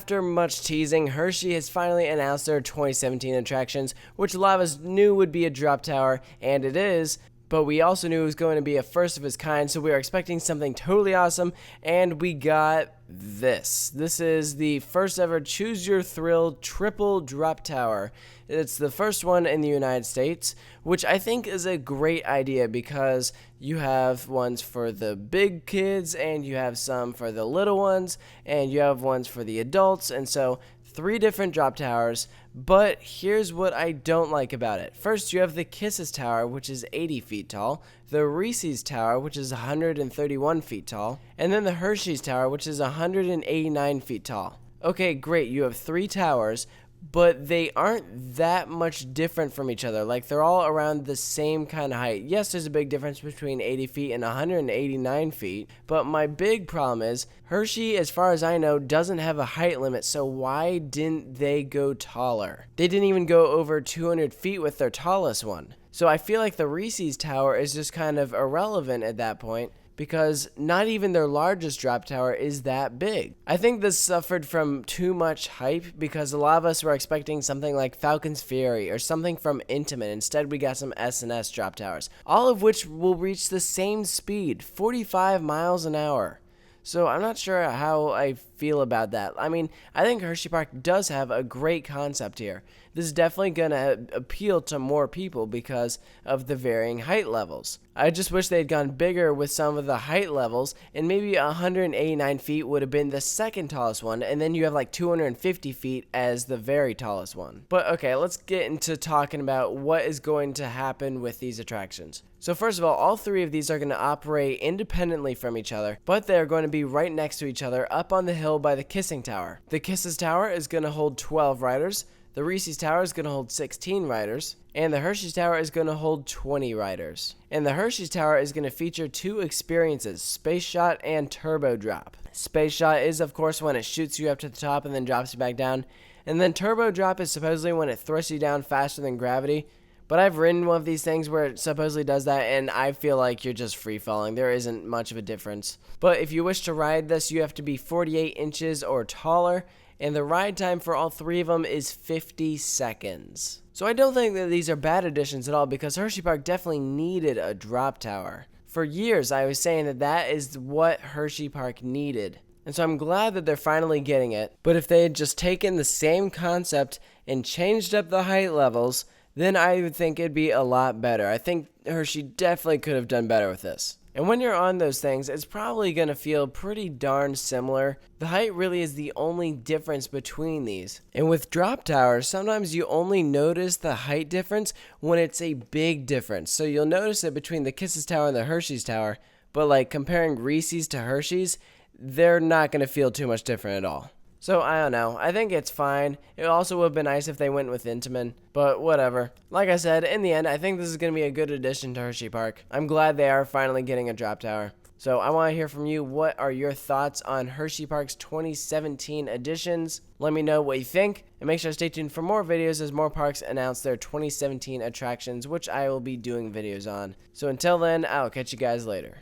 after much teasing, Hershey has finally announced their 2017 attractions, which a lot of us knew would be a drop tower, and it is. But we also knew it was going to be a first of its kind, so we were expecting something totally awesome, and we got this. This is the first ever Choose Your Thrill Triple Drop Tower. It's the first one in the United States, which I think is a great idea because you have ones for the big kids, and you have some for the little ones, and you have ones for the adults, and so 3 different drop towers. But here's what I don't like about it. First, you have the Kisses Tower, which is 80 feet tall, the Reese's Tower, which is 131 feet tall, and then the Hershey's Tower, which is 189 feet tall. Okay, great, you have 3 towers, but they aren't that much different from each other. Like, they're all around the same kind of height. Yes, there's a big difference between 80 feet and 189 feet, but my big problem is Hershey, as far as I know, doesn't have a height limit, so why didn't they go taller? They didn't even go over 200 feet with their tallest one. So I feel like the Reese's Tower is just kind of irrelevant at that point, because not even their largest drop tower is that big. I think this suffered from too much hype because a lot of us were expecting something like Falcon's Fury or something from Intamin. Instead, we got some S&S drop towers, all of which will reach the same speed, 45 miles an hour. So I'm not sure how I feel about that. I mean, I think Hersheypark does have a great concept here. This is definitely going to appeal to more people because of the varying height levels. I just wish they had gone bigger with some of the height levels, and maybe 189 feet would have been the second tallest one, and then you have like 250 feet as the very tallest one. But okay, let's get into talking about what is going to happen with these attractions. So first of all 3 of these are going to operate independently from each other, but they're going to be right next to each other up on the hill by the Kissing Tower. The Kisses Tower is going to hold 12 riders, the Reese's Tower is going to hold 16 riders, and the Hershey's Tower is going to hold 20 riders. And the Hershey's Tower is going to feature 2 experiences, Space Shot and Turbo Drop. Space Shot is, of course, when it shoots you up to the top and then drops you back down, and then Turbo Drop is supposedly when it thrusts you down faster than gravity. But I've ridden one of these things where it supposedly does that, and I feel like you're just free falling. There isn't much of a difference. But if you wish to ride this, you have to be 48 inches or taller, and the ride time for all 3 of them is 50 seconds. So I don't think that these are bad additions at all, because Hersheypark definitely needed a drop tower. For years, I was saying that that is what Hersheypark needed. And so I'm glad that they're finally getting it. But if they had just taken the same concept and changed up the height levels, then I would think it'd be a lot better. I think Hershey definitely could have done better with this. And when you're on those things, it's probably going to feel pretty darn similar. The height really is the only difference between these. And with drop towers, sometimes you only notice the height difference when it's a big difference. So you'll notice it between the Kisses Tower and the Hershey's Tower, but like comparing Reese's to Hershey's, they're not going to feel too much different at all. So, I don't know. I think it's fine. It also would have been nice if they went with Intamin, but whatever. Like I said, in the end, I think this is going to be a good addition to Hersheypark. I'm glad they are finally getting a drop tower. So, I want to hear from you. What are your thoughts on Hersheypark's 2017 additions? Let me know what you think, and make sure to stay tuned for more videos as more parks announce their 2017 attractions, which I will be doing videos on. So, until then, I'll catch you guys later.